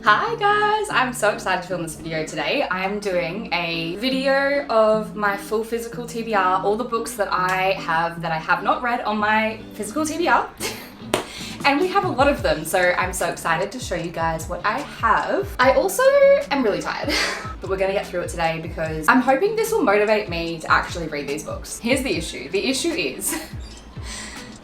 Hi guys, I'm so excited to film this video today. I'm doing a video of my full physical TBR, all the books that I have not read on my physical TBR. And we have a lot of them, so I'm so excited to show you guys what I have. I also am really tired, but we're gonna get through it today because I'm hoping this will motivate me to actually read these books. Here's the issue. The issue is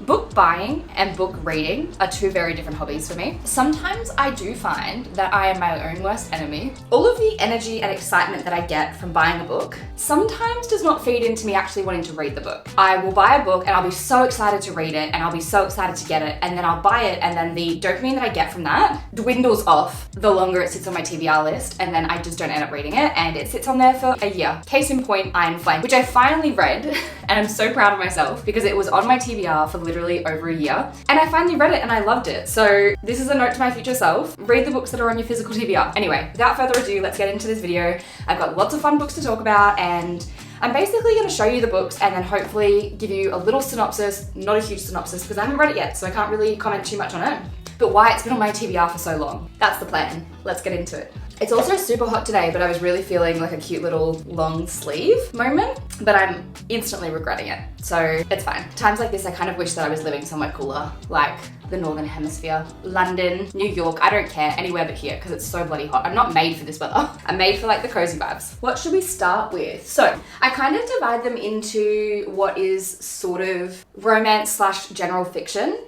book buying and book reading are two very different hobbies for me. Sometimes I do find that I am my own worst enemy. All of the energy and excitement that I get from buying a book sometimes does not feed into me actually wanting to read the book. I will buy a book and I'll be so excited to read it and I'll be so excited to get it, and then I'll buy it and then the dopamine that I get from that dwindles off the longer it sits on my TBR list, and then I just don't end up reading it and it sits on there for a year. Case in point, Iron Flame, which I finally read and I'm so proud of myself because it was on my TBR for literally over a year, and I finally read it and I loved it. So this is a note to my future self: read the books that are on your physical TBR. Anyway, without further ado, let's get into this video. I've got lots of fun books to talk about, and I'm basically going to show you the books and then hopefully give you a little synopsis, not a huge synopsis because I haven't read it yet, so I can't really comment too much on it, but why it's been on my TBR for so long. That's the plan. Let's get into it. It's also super hot today, but I was really feeling like a cute little long sleeve moment, but I'm instantly regretting it, so it's fine. Times like this, I kind of wish that I was living somewhere cooler, like the Northern Hemisphere, London, New York, I don't care, anywhere but here, because it's so bloody hot. I'm not made for this weather. I'm made for like the cozy vibes. What should we start with? So I kind of divide them into what is sort of romance slash general fiction.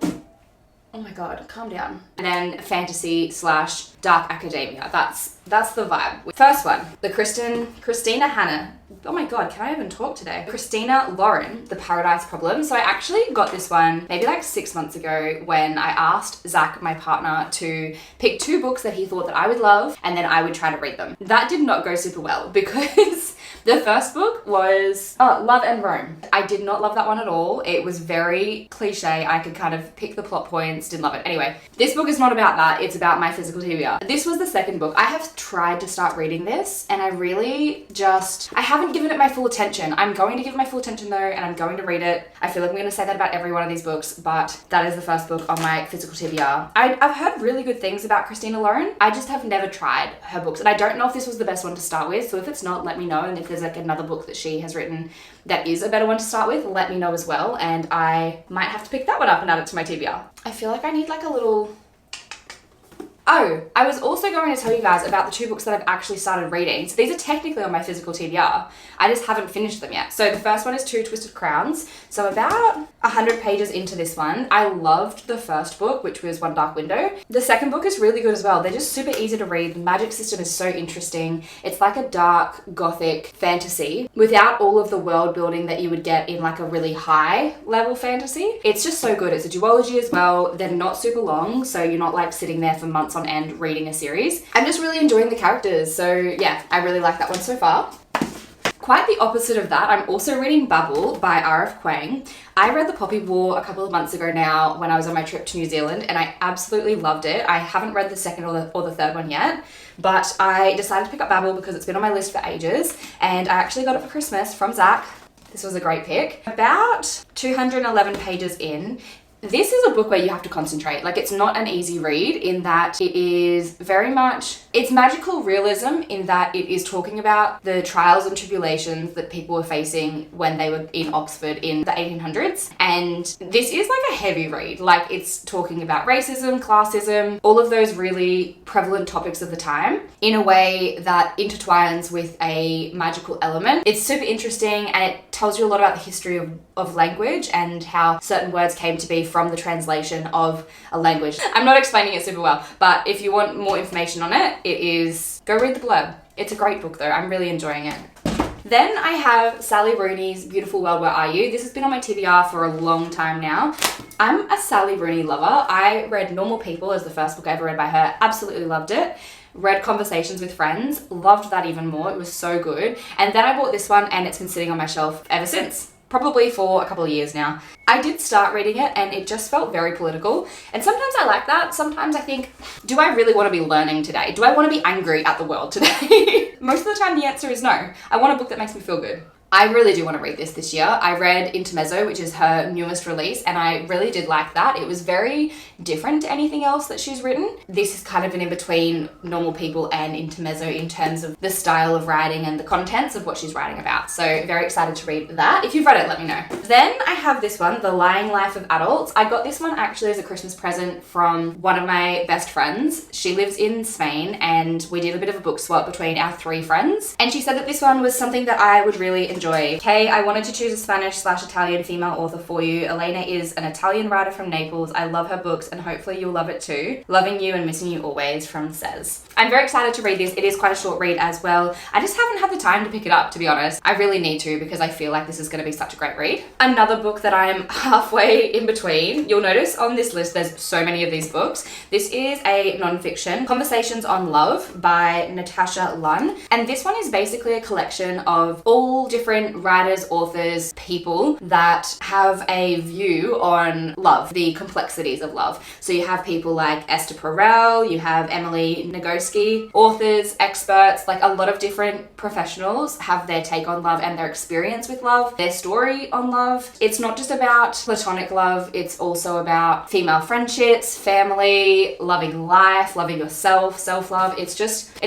Oh my God, calm down. And then fantasy slash dark academia. That's the vibe. First one, the Christina Hannah. Oh my God, can I even talk today? Christina Lauren, The Paradise Problem. So I actually got this one maybe like 6 months ago when I asked Zach, my partner, to pick 2 books that he thought that I would love and then I would try to read them. That did not go super well because the first book was Love and Rome. I did not love that one at all. It was very cliche. I could kind of pick the plot points, didn't love it. Anyway, this book is not about that. It's about my physical TBR. This was the second book. I have tried to start reading this and I really I haven't given it my full attention. I'm going to give it my full attention though, and I'm going to read it. I feel like I'm going to say that about every one of these books, but that is the first book on my physical TBR. I've heard really good things about Christina Lauren. I just have never tried her books, and I don't know if this was the best one to start with, so if it's not, let me know, and if there's like another book that she has written that is a better one to start with, let me know as well, and I might have to pick that one up and add it to my TBR. I feel like I need like a little... Oh, I was also going to tell you guys about the 2 books that I've actually started reading. So these are technically on my physical TBR. I just haven't finished them yet. So the first one is Two Twisted Crowns. So about 100 pages into this one. I loved the first book, which was One Dark Window. The second book is really good as well. They're just super easy to read. The magic system is so interesting. It's like a dark gothic fantasy without all of the world building that you would get in like a really high level fantasy. It's just so good. It's a duology as well. They're not super long, so you're not like sitting there for months on end reading a series. I'm just really enjoying the characters, so yeah, I really like that one so far. Quite the opposite of that, I'm also reading Babel by R.F. Kuang. I read The Poppy War a couple of months ago now when I was on my trip to New Zealand, and I absolutely loved it. I haven't read the second or the third one yet, but I decided to pick up Babel because it's been on my list for ages, and I actually got it for Christmas from Zach. This was a great pick. About 211 pages in, this is a book where you have to concentrate. Like, it's not an easy read in that it is very much, it's magical realism in that it is talking about the trials and tribulations that people were facing when they were in Oxford in the 1800s. And this is like a heavy read. Like, it's talking about racism, classism, all of those really prevalent topics of the time in a way that intertwines with a magical element. It's super interesting, and it tells you a lot about the history of language and how certain words came to be from the translation of a language. I'm not explaining it super well, but if you want more information on it, go read the blurb. It's a great book though. I'm really enjoying it. Then I have Sally Rooney's Beautiful World, Where Are You? This has been on my TBR for a long time now. I'm a Sally Rooney lover. I read Normal People as the first book I ever read by her. Absolutely loved it. Read Conversations with Friends. Loved that even more. It was so good. And then I bought this one and it's been sitting on my shelf ever since. Probably for a couple of years now. I did start reading it and it just felt very political. And sometimes I like that. Sometimes I think, do I really want to be learning today? Do I want to be angry at the world today? Most of the time the answer is no. I want a book that makes me feel good. I really do want to read this year. I read Intermezzo, which is her newest release, and I really did like that. It was very different to anything else that she's written. This is kind of an in-between Normal People and Intermezzo in terms of the style of writing and the contents of what she's writing about. So very excited to read that. If you've read it, let me know. Then I have this one, The Lying Life of Adults. I got this one actually as a Christmas present from one of my best friends. She lives in Spain, and we did a bit of a book swap between our 3 friends. And she said that this one was something that I would really enjoy. Kay, I wanted to choose a Spanish/Italian female author for you. Elena is an Italian writer from Naples. I love her books, and hopefully you'll love it too. Loving you and missing you always, from Says. I'm very excited to read this. It is quite a short read as well. I just haven't had the time to pick it up, to be honest. I really need to, because I feel like this is going to be such a great read. Another book that I'm halfway in between. You'll notice on this list there's so many of these books. This is a non-fiction, Conversations on Love by Natasha Lunn. And this one is basically a collection of all different writers, authors, people that have a view on love, the complexities of love. So you have people like Esther Perel, you have Emily Nagoski, authors, experts, like a lot of different professionals have their take on love and their experience with love, their story on love. It's not just about platonic love, it's also about female friendships, family, loving life, loving yourself, self-love. It's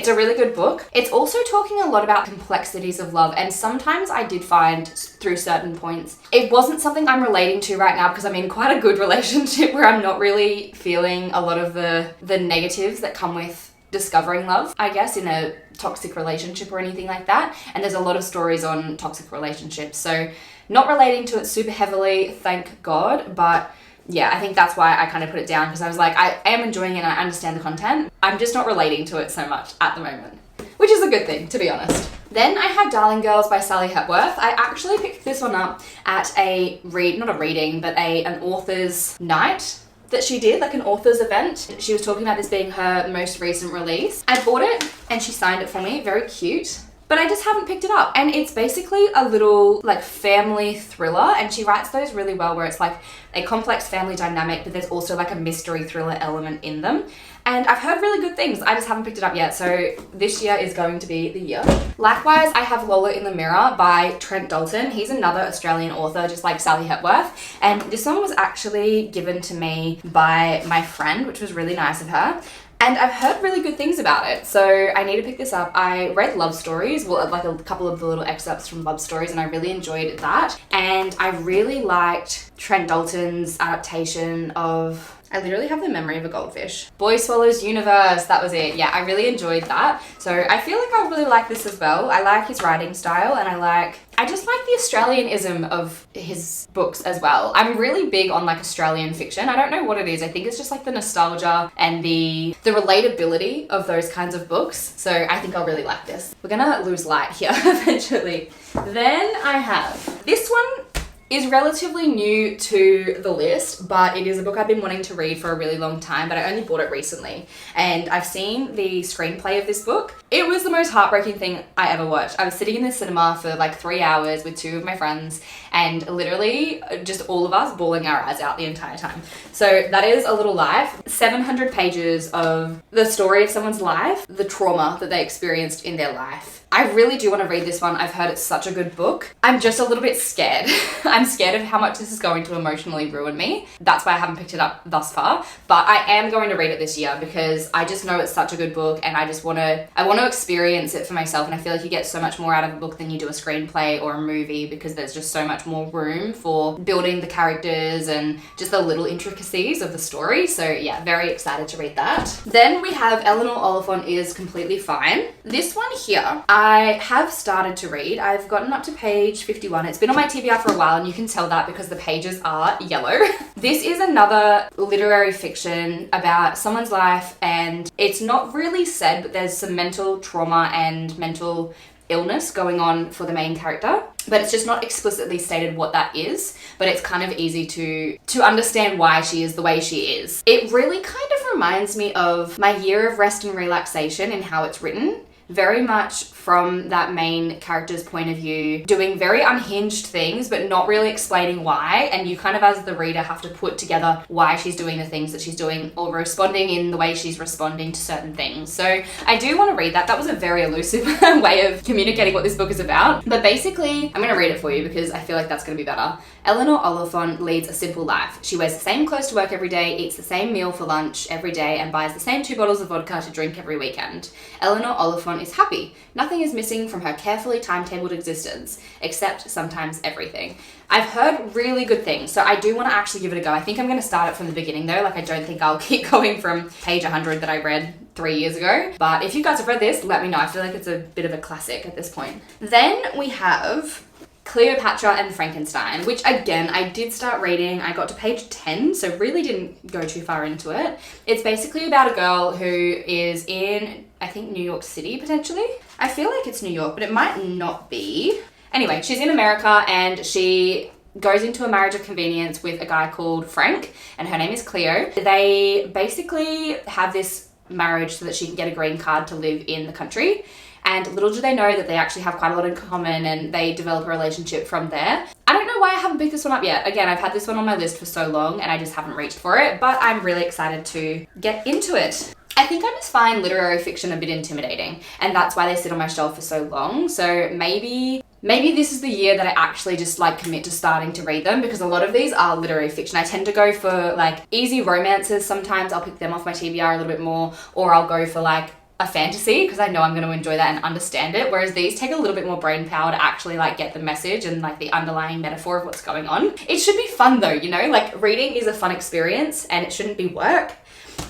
a really good book. It's also talking a lot about complexities of love, and sometimes I did find through certain points it wasn't something I'm relating to right now, because I'm in quite a good relationship where I'm not really feeling a lot of the negatives that come with discovering love, I guess, in a toxic relationship or anything like that. And there's a lot of stories on toxic relationships, so not relating to it super heavily, thank God. But yeah, I think that's why I kind of put it down, because I was like, I am enjoying it and I understand the content. I'm just not relating to it so much at the moment, which is a good thing, to be honest. Then I have Darling Girls by Sally Hepworth. I actually picked this one up at not a reading, but an author's night that she did, like an author's event. She was talking about this being her most recent release. I bought it and she signed it for me, very cute. But I just haven't picked it up. And it's basically a little like family thriller, and she writes those really well, where it's like a complex family dynamic, but there's also like a mystery thriller element in them. And I've heard really good things. I just haven't picked it up yet. So this year is going to be the year. Likewise, I have Lola in the Mirror by Trent Dalton. He's another Australian author, just like Sally Hepworth. And this one was actually given to me by my friend, which was really nice of her. And I've heard really good things about it, so I need to pick this up. I read Love Stories, well, like a couple of the little excerpts from Love Stories, and I really enjoyed that. And I really liked Trent Dalton's adaptation of, I literally have the memory of a goldfish. Boy Swallows Universe, that was it. Yeah, I really enjoyed that. So I feel like I really like this as well. I like his writing style, and I just like the Australianism of his books as well. I'm really big on like Australian fiction. I don't know what it is. I think it's just like the nostalgia and the relatability of those kinds of books. So I think I'll really like this. We're gonna lose light here eventually. Then I have this one. Is relatively new to the list, but it is a book I've been wanting to read for a really long time, but I only bought it recently. And I've seen the screenplay of this book. It was the most heartbreaking thing I ever watched. I was sitting in the cinema for like 3 hours with 2 of my friends, and literally just all of us bawling our eyes out the entire time. So that is A Little Life. 700 pages of the story of someone's life, the trauma that they experienced in their life. I really do want to read this one. I've heard it's such a good book. I'm just a little bit scared. I'm scared of how much this is going to emotionally ruin me. That's why I haven't picked it up thus far. But I am going to read it this year, because I just know it's such a good book, and I want to experience it for myself. And I feel like you get so much more out of a book than you do a screenplay or a movie, because there's just so much more room for building the characters and just the little intricacies of the story. So yeah, very excited to read that. Then we have Eleanor Oliphant Is Completely Fine. This one here, I have started to read. I've gotten up to page 51. It's been on my TBR for a while, and you can tell that because the pages are yellow. This is another literary fiction about someone's life, and it's not really said, but there's some mental trauma and mental illness going on for the main character, but it's just not explicitly stated what that is, but it's kind of easy to understand why she is the way she is. It really kind of reminds me of My Year of Rest and Relaxation in how it's written. very much from that main character's point of view, doing very unhinged things, but not really explaining why. And you kind of, as the reader, have to put together why she's doing the things that she's doing or responding in the way she's responding to certain things. So I do want to read that. That was a very elusive way of communicating what this book is about. But basically, I'm going to read it for you because I feel like that's going to be better. Eleanor Oliphant leads a simple life. She wears the same clothes to work every day, eats the same meal for lunch every day, and buys the same 2 bottles of vodka to drink every weekend. Eleanor Oliphant is happy. Nothing is missing from her carefully timetabled existence, except sometimes everything. I've heard really good things, so I do want to actually give it a go. I think I'm going to start it from the beginning though. Like, I don't think I'll keep going from page 100 that I read 3 years ago. But if you guys have read this, let me know. I feel like it's a bit of a classic at this point. Then we have Cleopatra and Frankenstein, which again, I did start reading. I got to page 10, so really didn't go too far into it. It's basically about a girl who is in, I think, New York City, potentially. I feel like it's New York, but it might not be. Anyway, she's in America and she goes into a marriage of convenience with a guy called Frank, and her name is Cleo. They basically have this marriage so that she can get a green card to live in the country. And little do they know that they actually have quite a lot in common, and they develop a relationship from there. I don't know why I haven't picked this one up yet. Again, I've had this one on my list for so long and I just haven't reached for it, but I'm really excited to get into it. I think I just find literary fiction a bit intimidating, and that's why they sit on my shelf for so long. So maybe this is the year that I actually just like commit to starting to read them, because a lot of these are literary fiction. I tend to go for like easy romances. Sometimes I'll pick them off my TBR a little bit more, or I'll go for like a fantasy because I know I'm going to enjoy that and understand it, whereas these take a little bit more brain power to actually like get the message and like the underlying metaphor of what's going on. It should be fun though, you know, like reading is a fun experience and it shouldn't be work.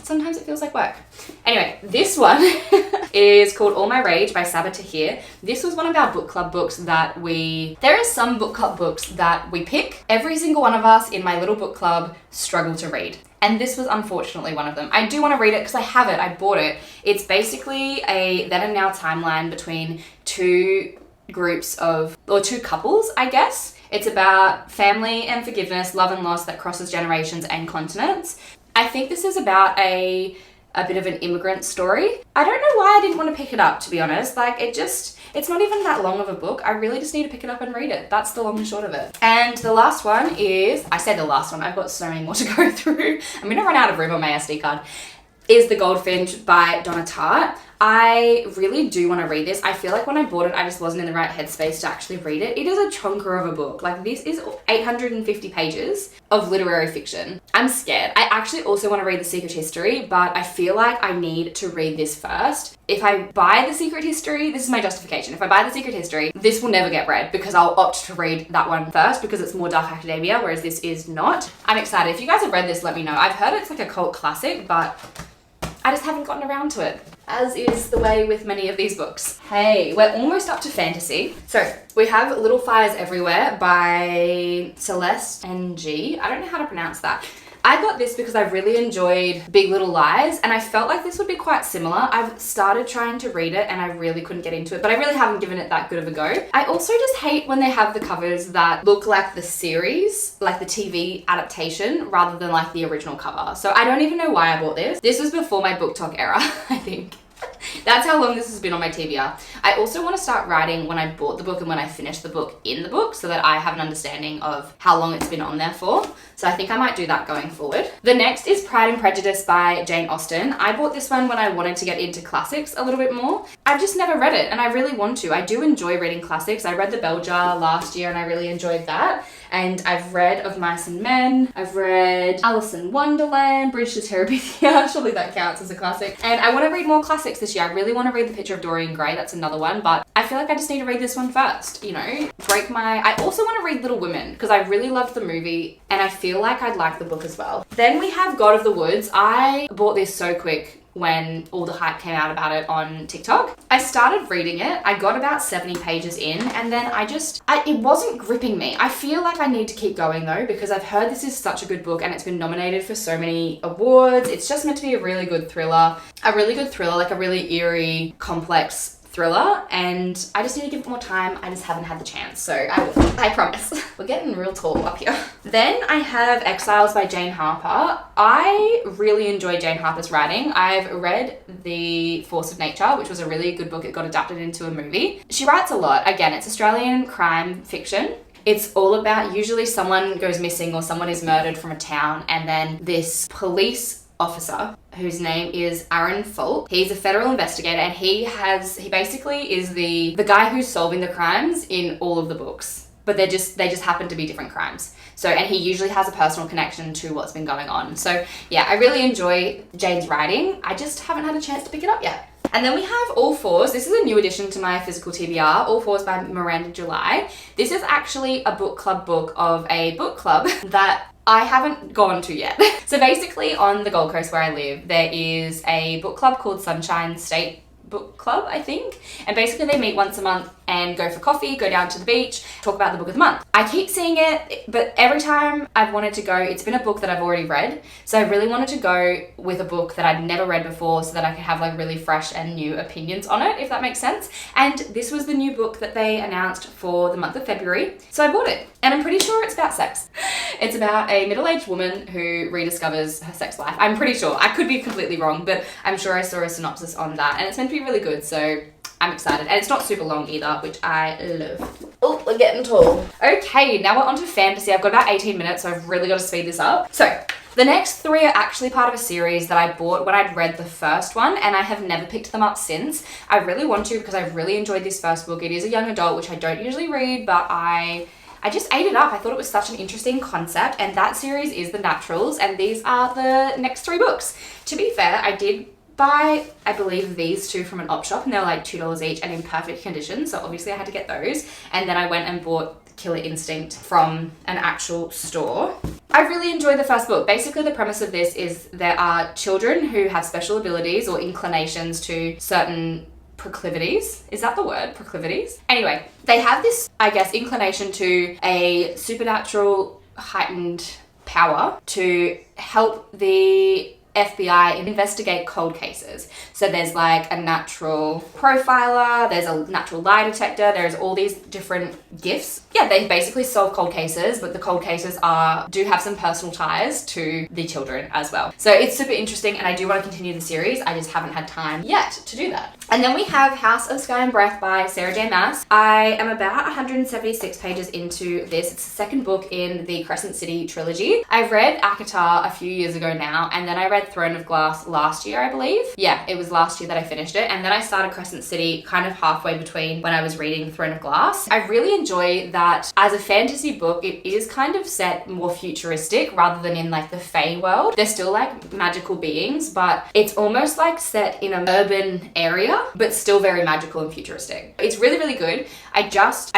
Sometimes it feels like work. Anyway, this one is called All My Rage by Sabaa Tahir. This was one of our book club books that there are some book club books that we pick. Every single one of us in my little book club struggle to read. And this was unfortunately one of them. I do want to read it because I have it, I bought it. It's basically a then and now timeline between two couples, I guess. It's about family and forgiveness, love and loss that crosses generations and continents. I think this is about a bit of an immigrant story. I don't know why I didn't want to pick it up, to be honest. Like, it's not even that long of a book. I really just need to pick it up and read it. That's the long and short of it. And the last one is, I said the last one, I've got so many more to go through. I'm gonna run out of room on my SD card. Is The Goldfinch by Donna Tartt. I really do want to read this. I feel like when I bought it, I just wasn't in the right headspace to actually read it. It is a chunker of a book. Like, this is 850 pages of literary fiction. I'm scared. I actually also want to read The Secret History, but I feel like I need to read this first. If I buy The Secret History, this is my justification. If I buy The Secret History, this will never get read because I'll opt to read that one first because it's more dark academia, whereas this is not. I'm excited. If you guys have read this, let me know. I've heard it's like a cult classic, but I just haven't gotten around to it, as is the way with many of these books. Hey, we're almost up to fantasy. So we have Little Fires Everywhere by Celeste NG. I don't know how to pronounce that. I got this because I really enjoyed Big Little Lies, and I felt like this would be quite similar. I've started trying to read it and I really couldn't get into it, but I really haven't given it that good of a go. I also just hate when they have the covers that look like the series, like the TV adaptation, rather than like the original cover. So I don't even know why I bought this. This was before my BookTok era, I think. That's how long this has been on my TBR. I also want to start writing when I bought the book and when I finished the book in the book so that I have an understanding of how long it's been on there for. So I think I might do that going forward. The next is Pride and Prejudice by Jane Austen. I bought this one when I wanted to get into classics a little bit more. I've just never read it and I really want to. I do enjoy reading classics. I read The Bell Jar last year and I really enjoyed that. And I've read Of Mice and Men. I've read Alice in Wonderland, Bridge to Terabithia. Surely that counts as a classic. And I want to read more classics this year. I really want to read The Picture of Dorian Gray. That's another one. But I feel like I just need to read this one first, you know? I also want to read Little Women because I really loved the movie and I feel like I'd like the book as well. Then we have God of the Woods. I bought this so quick when all the hype came out about it on TikTok. I started reading it. I got about 70 pages in and then it wasn't gripping me. I feel like I need to keep going though because I've heard this is such a good book and it's been nominated for so many awards. It's just meant to be a really good thriller, like a really eerie, complex thriller, and I just need to give it more time. I just haven't had the chance, so I will. I promise. We're getting real tall up here. Then I have Exiles by Jane Harper. I really enjoy Jane Harper's writing. I've read The Force of Nature, which was a really good book. It got adapted into a movie. She writes a lot. Again, it's Australian crime fiction. It's all about usually someone goes missing or someone is murdered from a town, and then this police officer whose name is Aaron Folk. He's a federal investigator, and he basically is the guy who's solving the crimes in all of the books. But they just happen to be different crimes. So, and he usually has a personal connection to what's been going on. So yeah, I really enjoy Jane's writing. I just haven't had a chance to pick it up yet. And then we have All Fours. This is a new addition to my physical TBR, All Fours by Miranda July. This is actually a book club book of a book club that I haven't gone to yet. So basically on the Gold Coast where I live, there is a book club called Sunshine State Book Club, I think. And basically they meet once a month and go for coffee, go down to the beach, talk about the book of the month. I keep seeing it, but every time I've wanted to go, it's been a book that I've already read. So I really wanted to go with a book that I'd never read before so that I could have like really fresh and new opinions on it, if that makes sense. And this was the new book that they announced for the month of February. So I bought it, and I'm pretty sure it's about sex. It's about a middle-aged woman who rediscovers her sex life. I'm pretty sure. I could be completely wrong, but I'm sure I saw a synopsis on that, and it's meant to be really good, so I'm excited. And it's not super long either, which I love. Oh, we're getting tall. Okay, now we're on to fantasy. I've got about 18 minutes, so I've really got to speed this up. So the next 3 are actually part of a series that I bought when I'd read the first one, and I have never picked them up since. I really want to because I really enjoyed this first book. It is a young adult, which I don't usually read, but I just ate it up. I thought it was such an interesting concept, and that series is The Naturals, and these are the next 3 books. To be fair, I did buy, I believe, these 2 from an op shop, and they were like $2 each and in perfect condition, so obviously I had to get those. And then I went and bought Killer Instinct from an actual store. I really enjoyed the first book. Basically, the premise of this is there are children who have special abilities or inclinations to certain proclivities. Is that the word? Proclivities? Anyway, they have this, I guess, inclination to a supernatural heightened power to help the FBI investigate cold cases. So there's like a natural profiler, there's a natural lie detector, there's all these different gifts. Yeah, they basically solve cold cases, but the cold cases do have some personal ties to the children as well. So it's super interesting, and I do want to continue the series. I just haven't had time yet to do that. And then we have House of Sky and Breath by Sarah J. Maas. I am about 176 pages into this. It's the second book in the Crescent City trilogy. I read ACOTAR a few years ago now, and then I read Throne of Glass last year, I believe. Yeah, it was last year that I finished it, and then I started Crescent City kind of halfway between when I was reading Throne of Glass. I really enjoy that as a fantasy book, it is kind of set more futuristic rather than in like the Fae world. They're still like magical beings, but it's almost like set in an urban area, but still very magical and futuristic. It's really, really good. I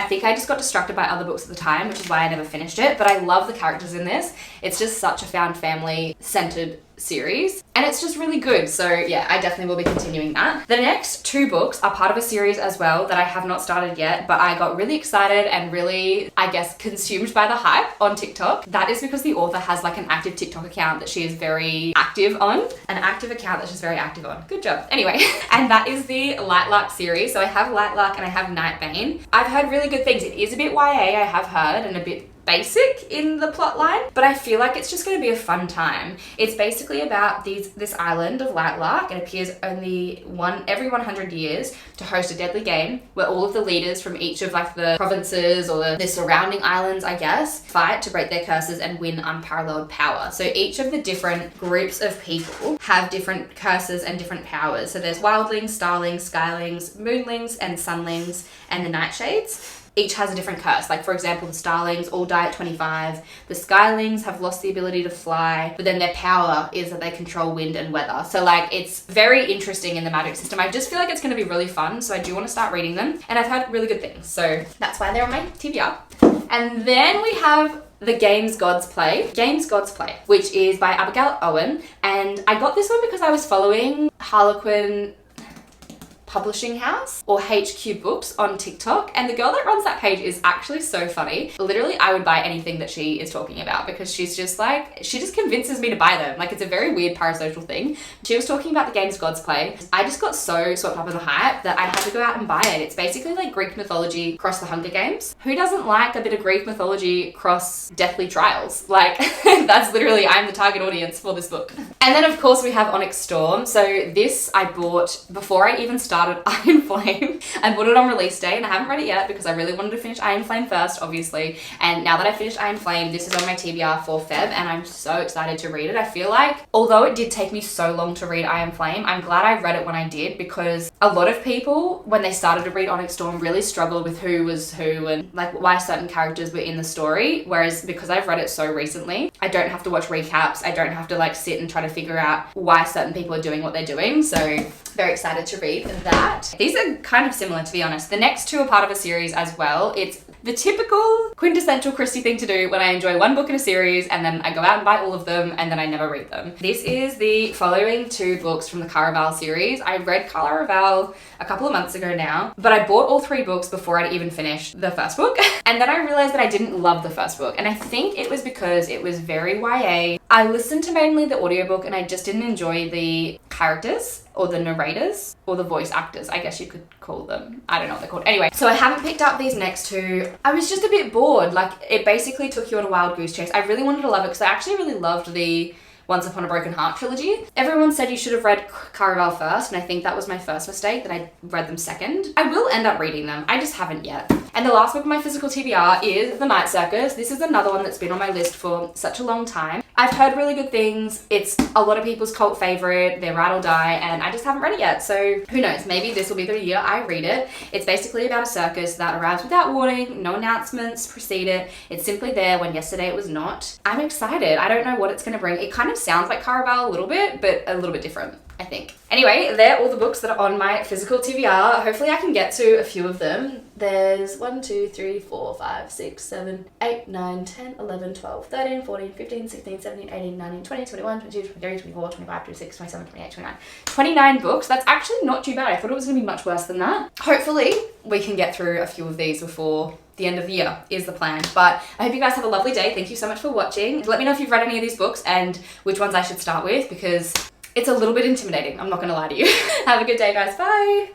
think I just got distracted by other books at the time, which is why I never finished it, but I love the characters in this. It's just such a found family centered series, and it's just really good. So yeah, I definitely will be continuing that. The next 2 books are part of a series as well that I have not started yet, but I got really excited and really, I guess, consumed by the hype on TikTok. That is because the author has like an active TikTok account that she is very active on. An active account that she's very active on. Good job. Anyway, and that is the Lightlark series. So I have Lightlark and I have Nightbane. I've heard really good things. It is a bit YA, I have heard, and a bit basic in the plot line, but I feel like it's just going to be a fun time. It's basically about this island of Lightlark. It appears only every 100 years to host a deadly game where all of the leaders from each of like the provinces or the surrounding islands, I guess, fight to break their curses and win unparalleled power. So each of the different groups of people have different curses and different powers. So there's wildlings, starlings, skylings, moonlings, and sunlings, and the nightshades. Each has a different curse. Like, for example, the starlings all die at 25. The skylings have lost the ability to fly, but then their power is that they control wind and weather. So like, it's very interesting in the magic system. I just feel like it's going to be really fun, so I do want to start reading them, and I've heard really good things, so that's why they're on my TBR. And then we have The Games Gods Play, which is by Abigail Owen, and I got this one because I was following Harlequin Publishing House or HQ Books on TikTok, and the girl that runs that page is actually so funny. Literally, I would buy anything that she is talking about because she's just like, she just convinces me to buy them. Like, it's a very weird parasocial thing. She was talking about the games gods play. I just got so swept up in the hype that I had to go out and buy it. It's basically like Greek mythology cross the Hunger Games. Who doesn't like a bit of Greek mythology cross Deathly Trials? Like, that's literally, I'm the target audience for this book. And then of course we have Onyx Storm. So this I bought before I even started Iron Flame. I bought it on release day and I haven't read it yet because I really wanted to finish Iron Flame first, obviously. And now that I finished Iron Flame, this is on my TBR for Feb and I'm so excited to read it. I feel like, although it did take me so long to read Iron Flame, I'm glad I read it when I did because a lot of people, when they started to read Onyx Storm, really struggled with who was who and like why certain characters were in the story. Whereas because I've read it so recently, I don't have to watch recaps. I don't have to like sit and try to figure out why certain people are doing what they're doing. So very excited to read that. These are kind of similar, to be honest. The next two are part of a series as well. It's the typical quintessential Kristy thing to do when I enjoy one book in a series and then I go out and buy all of them and then I never read them. This is the following two books from the Caraval series. I read Caraval a couple of months ago now, but I bought all three books before I'd even finished the first book. And then I realized that I didn't love the first book. And I think it was because it was very YA. I listened to mainly the audiobook and I just didn't enjoy the characters or the narrators or the voice actors, I guess you could call them. I don't know what they're called. Anyway, so I haven't picked up these next two. I was just a bit bored. Like, it basically took you on a wild goose chase. I really wanted to love it because I actually really loved the Once Upon a Broken Heart trilogy. Everyone said you should have read Caraval first, and I think that was my first mistake, that I read them second. I will end up reading them, I just haven't yet. And the last book of my physical TBR is The Night Circus. This is another one that's been on my list for such a long time. I've heard really good things. It's a lot of people's cult favorite. They're ride or die, and I just haven't read it yet. So who knows? Maybe this will be the year I read it. It's basically about a circus that arrives without warning, no announcements precede it. It's simply there when yesterday it was not. I'm excited. I don't know what it's going to bring. It kind of sounds like Caraval a little bit, but a little bit different, I think. Anyway, they're all the books that are on my physical TBR. Hopefully I can get to a few of them. There's 1, 2, 3, 4, 5, 6, 7, 8, 9, 10, 11, 12, 13, 14, 15, 16, 17, 18, 19, 20, 21, 22, 23, 24, 25, 26, 27, 28, 29. 29 books. That's actually not too bad. I thought it was going to be much worse than that. Hopefully we can get through a few of these before the end of the year is the plan. But I hope you guys have a lovely day. Thank you so much for watching. Let me know if you've read any of these books and which ones I should start with because it's a little bit intimidating. I'm not going to lie to you. Have a good day, guys. Bye.